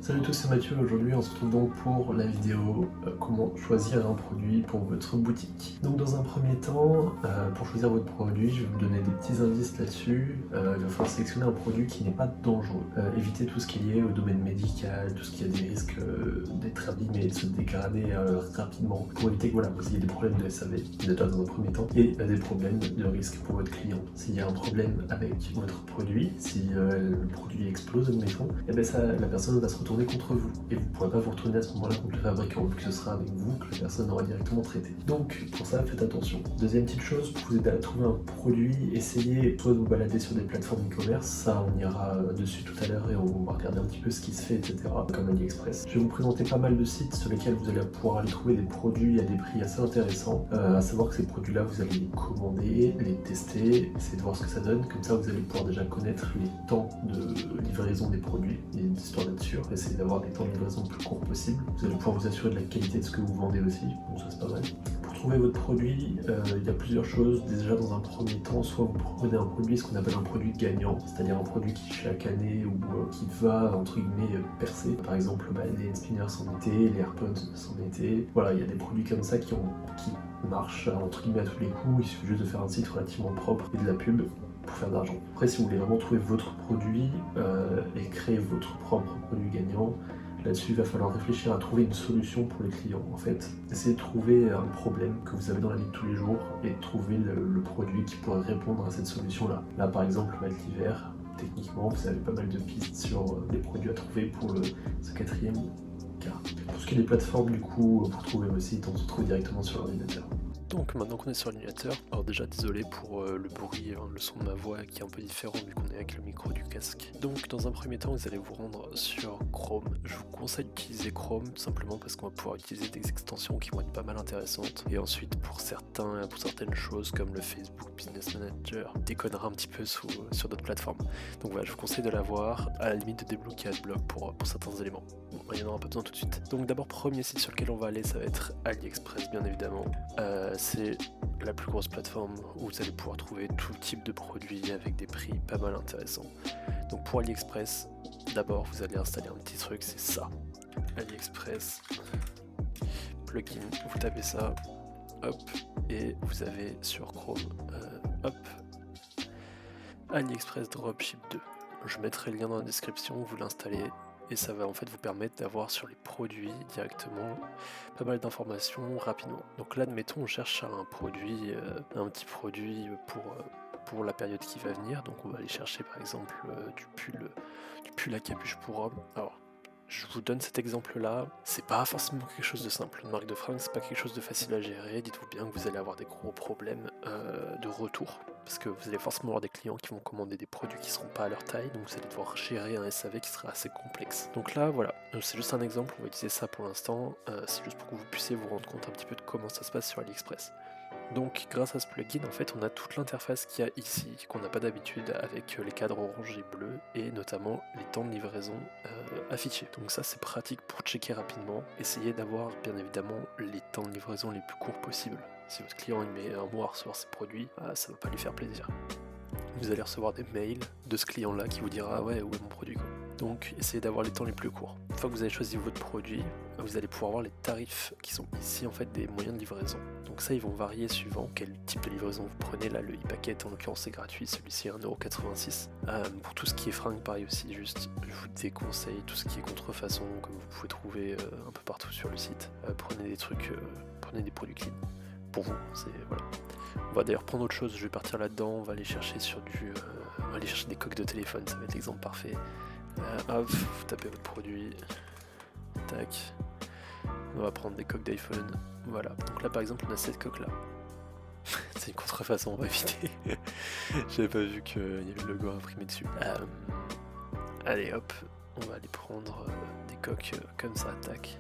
Salut à tous, c'est Mathieu. Aujourd'hui on se retrouve donc pour la vidéo comment choisir un produit pour votre boutique. Donc dans un premier temps, pour choisir votre produit, je vais vous donner des petits indices là-dessus. Il va falloir sélectionner un produit qui n'est pas dangereux. Évitez tout ce qui est lié au domaine médical, tout ce qui a des risques d'être abîmé et de se dégrader rapidement, pour éviter que vous ayez des problèmes de SAV déjà dans un premier temps, et des problèmes de risque pour votre client. S'il y a un problème avec votre produit, si le produit explose, admettons, et bien la personne va se retourner contre vous, et vous ne pourrez pas vous retourner à ce moment-là contre le fabricant, vu que ce sera avec vous que la personne aura directement traité. Donc pour ça, faites attention. Deuxième petite chose, pour vous aider à trouver un produit, essayez soit de vous balader sur des plateformes e-commerce, ça on ira dessus tout à l'heure et on va regarder un petit peu ce qui se fait, etc. comme AliExpress. Je vais vous présenter pas mal de sites sur lesquels vous allez pouvoir aller trouver des produits à des prix assez intéressants, à savoir que ces produits-là, vous allez les commander, les tester, essayer de voir ce que ça donne, comme ça vous allez pouvoir déjà connaître les temps de livraison des produits, et histoire d'être sûr, essayer d'avoir des temps de livraison le plus courts possible. Vous allez pouvoir vous assurer de la qualité de ce que vous vendez aussi, donc ça c'est pas mal. Pour trouver votre produit, il y a plusieurs choses. Déjà dans un premier temps, soit vous prenez un produit, ce qu'on appelle un produit gagnant, c'est-à-dire un produit qui chaque année ou qui va entre guillemets percer. Par exemple les hand spinners en été, les AirPods en été. Voilà, il y a des produits comme ça qui marchent entre guillemets à tous les coups. Il suffit juste de faire un site relativement propre et de la pub pour faire de l'argent. Après, si vous voulez vraiment trouver votre produit et créer votre propre produit gagnant, là-dessus, il va falloir réfléchir à trouver une solution pour le client. En fait, essayez de trouver un problème que vous avez dans la vie de tous les jours et de trouver le produit qui pourrait répondre à cette solution-là. Là, par exemple, le l'hiver, techniquement, vous avez pas mal de pistes sur des produits à trouver pour ce quatrième cas. Pour ce qui est des plateformes, du coup, pour trouver vos sites, on se trouve directement sur l'ordinateur. Donc maintenant qu'on est sur l'ordinateur, alors déjà désolé pour le bruit, le son de ma voix qui est un peu différent vu qu'on est avec le micro du casque. Donc dans un premier temps vous allez vous rendre sur Chrome. Je vous conseille d'utiliser Chrome tout simplement parce qu'on va pouvoir utiliser des extensions qui vont être pas mal intéressantes. Et ensuite pour certaines choses comme le Facebook Business Manager déconnera un petit peu sur d'autres plateformes. Donc voilà, je vous conseille de l'avoir, à la limite de débloquer AdBlock pour certains éléments. Bon, il n'y en aura pas besoin tout de suite. Donc d'abord premier site sur lequel on va aller, ça va être AliExpress bien évidemment. C'est la plus grosse plateforme où vous allez pouvoir trouver tout type de produits avec des prix pas mal intéressants. Donc pour AliExpress, d'abord vous allez installer un petit truc, c'est ça. AliExpress plugin, vous tapez ça, hop, et vous avez sur Chrome, hop, AliExpress Dropship 2. Je mettrai le lien dans la description, vous l'installez. Et ça va en fait vous permettre d'avoir sur les produits directement pas mal d'informations rapidement. Donc là, admettons, on cherche un produit, un petit produit pour la période qui va venir. Donc on va aller chercher par exemple du pull à capuche pour homme. Alors, je vous donne cet exemple-là, c'est pas forcément quelque chose de simple. Une marque de fringues, c'est pas quelque chose de facile à gérer. Dites-vous bien que vous allez avoir des gros problèmes de retour. Parce que vous allez forcément avoir des clients qui vont commander des produits qui seront pas à leur taille, donc vous allez devoir gérer un SAV qui sera assez complexe. Donc là, voilà, c'est juste un exemple, on va utiliser ça pour l'instant. C'est juste pour que vous puissiez vous rendre compte un petit peu de comment ça se passe sur AliExpress. Donc grâce à ce plugin, en fait, on a toute l'interface qu'il y a ici, qu'on n'a pas d'habitude avec les cadres orange et bleu, et notamment les temps de livraison affichés. Donc ça, c'est pratique pour checker rapidement. Essayez d'avoir, bien évidemment, les temps de livraison les plus courts possibles. Si votre client il met un mois à recevoir ses produits, ça va pas lui faire plaisir. Vous allez recevoir des mails de ce client-là qui vous dira ah ouais, où est mon produit quoi. Donc essayez d'avoir les temps les plus courts. Une fois que vous avez choisi votre produit, vous allez pouvoir voir les tarifs qui sont ici en fait des moyens de livraison. Donc ça ils vont varier suivant quel type de livraison vous prenez. Là le e-packet en l'occurrence c'est gratuit, celui-ci est 1,86€. Pour tout ce qui est fringues pareil aussi, juste je vous déconseille tout ce qui est contrefaçon comme vous pouvez trouver un peu partout sur le site. Prenez des trucs, prenez des produits clean. Pour vous, c'est voilà. On va d'ailleurs prendre autre chose, je vais partir là-dedans, on va aller chercher on va aller chercher des coques de téléphone, ça va être l'exemple parfait. Hop, vous tapez votre produit, tac, on va prendre des coques d'iPhone, voilà. Donc là par exemple on a cette coque là, c'est une contrefaçon, on va éviter. J'avais pas vu qu'il y avait le logo imprimé dessus. Allez hop, on va aller prendre des coques comme ça, tac.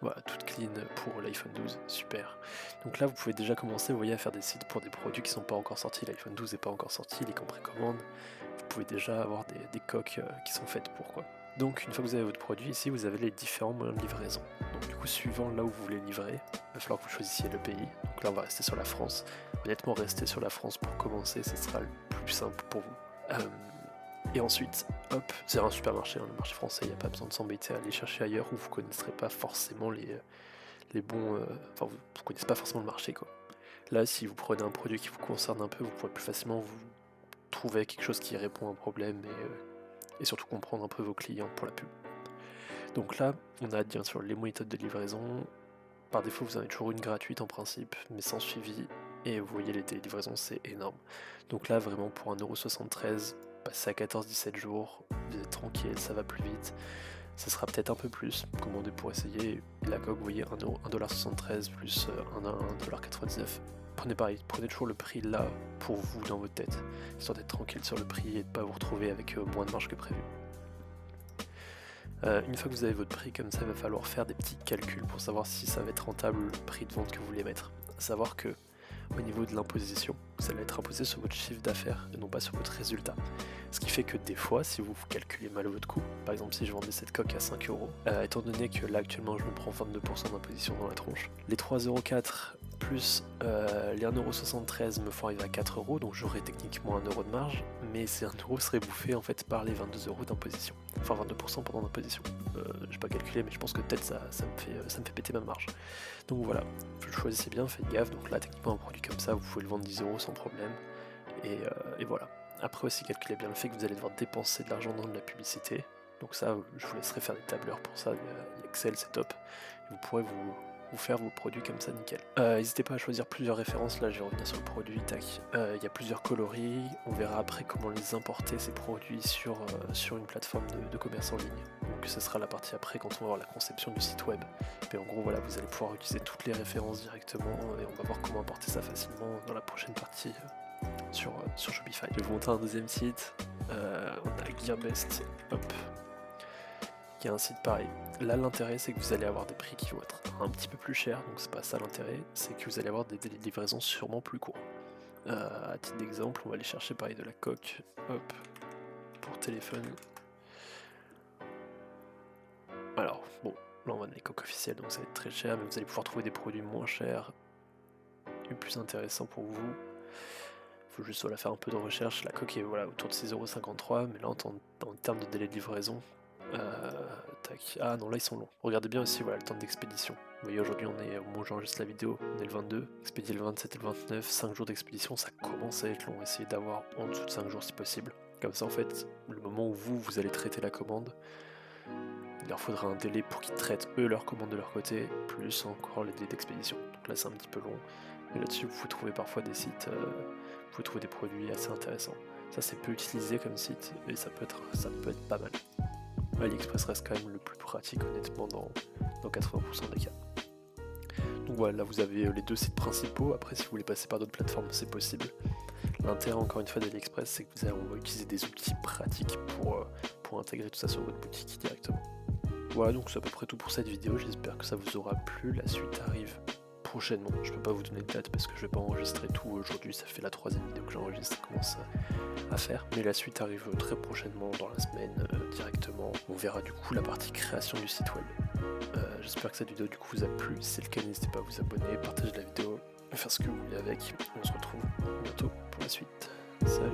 Voilà, toute clean pour l'iPhone 12, super. Donc là, vous pouvez déjà commencer, vous voyez, à faire des sites pour des produits qui sont pas encore sortis. L'iPhone 12 n'est pas encore sorti, il est qu'en précommande. Vous pouvez déjà avoir des coques qui sont faites pour quoi. Donc une fois que vous avez votre produit, ici vous avez les différents moyens de livraison. Donc du coup, suivant là où vous voulez livrer, il va falloir que vous choisissiez le pays. Donc là, on va rester sur la France. Honnêtement, rester sur la France pour commencer, ce sera le plus simple pour vous. Et ensuite, hop, c'est un supermarché, hein, le marché français, il n'y a pas besoin de s'embêter à aller chercher ailleurs où vous ne connaisserez pas forcément les bons... Enfin, vous ne connaissez pas forcément le marché, quoi. Là, si vous prenez un produit qui vous concerne un peu, vous pourrez plus facilement vous trouver quelque chose qui répond à un problème et surtout comprendre un peu vos clients pour la pub. Donc là, on a bien sûr les méthodes de livraison. Par défaut, vous en avez toujours une gratuite en principe, mais sans suivi. Et vous voyez, les livraisons, c'est énorme. Donc là, vraiment, pour 1,73€, passer à 14-17 jours, vous êtes tranquille, ça va plus vite. Ça sera peut-être un peu plus, commandez pour essayer. Et la coque, vous voyez, 1,73€ plus 1,99€. Prenez toujours le prix là, pour vous, dans votre tête, histoire d'être tranquille sur le prix et de ne pas vous retrouver avec moins de marge que prévu. Une fois que vous avez votre prix comme ça, il va falloir faire des petits calculs pour savoir si ça va être rentable le prix de vente que vous voulez mettre. À savoir que au niveau de l'imposition, ça va être imposé sur votre chiffre d'affaires et non pas sur votre résultat. Ce qui fait que des fois, si vous calculez mal votre coût, par exemple si je vendais cette coque à 5€, étant donné que là actuellement je me prends 22% d'imposition dans la tronche, les 3,04€ plus les 1,73€ me font arriver à 4€, donc j'aurai techniquement 1€ de marge, mais ces 1€ serait bouffé en fait par les 22€ d'imposition, enfin 22% pendant d'imposition. J'ai pas calculé, mais je pense que peut-être ça me fait péter ma marge. Donc voilà, choisissez bien, faites gaffe. Donc là, techniquement, un produit comme ça, vous pouvez le vendre 10€ sans problème. Et voilà. Après aussi, calculez bien le fait que vous allez devoir dépenser de l'argent dans de la publicité. Donc ça, je vous laisserai faire des tableurs pour ça. Il y a Excel, c'est top. Et vous pourrez vous faire vos produits comme ça, nickel. N'hésitez pas à choisir plusieurs références. Là, je vais revenir sur le produit. Tac. Il y a plusieurs coloris. On verra après comment les importer, ces produits, sur une plateforme de commerce en ligne. Donc ça sera la partie après quand on va voir la conception du site web. Mais en gros, voilà, vous allez pouvoir utiliser toutes les références directement et on va voir comment importer ça facilement dans la prochaine partie sur Shopify. Je vais vous montrer un deuxième site. On a GearBest. Hop. Il y a un site pareil. Là, l'intérêt, c'est que vous allez avoir des prix qui vont être un petit peu plus chers, donc c'est pas ça l'intérêt, c'est que vous allez avoir des délais de livraison sûrement plus courts. À titre d'exemple, on va aller chercher pareil de la coque, hop, pour téléphone. Alors, bon, là on va dans les coques officielles, donc ça va être très cher, mais vous allez pouvoir trouver des produits moins chers et plus intéressants pour vous. Il faut juste voilà, faire un peu de recherche. La coque est voilà, autour de 6,53€, mais là en termes de délai de livraison, tac. Ah non, là ils sont longs. Regardez bien aussi voilà, le temps d'expédition. Vous voyez, aujourd'hui on est au moment où j'enregistre la vidéo, on est le 22, expédier le 27 et le 29, 5 jours d'expédition, ça commence à être long. Essayez d'avoir en dessous de 5 jours si possible. Comme ça en fait, le moment où vous allez traiter la commande, il leur faudra un délai pour qu'ils traitent eux leur commande de leur côté, plus encore les délais d'expédition. Donc là c'est un petit peu long, mais là-dessus vous pouvez trouver parfois des sites, vous pouvez trouver des produits assez intéressants. Ça c'est peu utilisé comme site, et ça peut être pas mal. AliExpress reste quand même le plus pratique honnêtement dans 80% des cas. Donc voilà, là vous avez les deux sites principaux. Après si vous voulez passer par d'autres plateformes c'est possible. L'intérêt encore une fois d'AliExpress, c'est que on va utiliser des outils pratiques pour intégrer tout ça sur votre boutique directement. Voilà, donc c'est à peu près tout pour cette vidéo, j'espère que ça vous aura plu. La suite arrive prochainement, je peux pas vous donner de date parce que je vais pas enregistrer tout aujourd'hui, ça fait la 3e vidéo que j'enregistre, ça commence à faire, mais la suite arrive très prochainement dans la semaine directement. On verra du coup la partie création du site web. J'espère que cette vidéo du coup vous a plu, si c'est le cas n'hésitez pas à vous abonner, partager la vidéo, faire ce que vous voulez avec. On se retrouve bientôt pour la suite. Salut.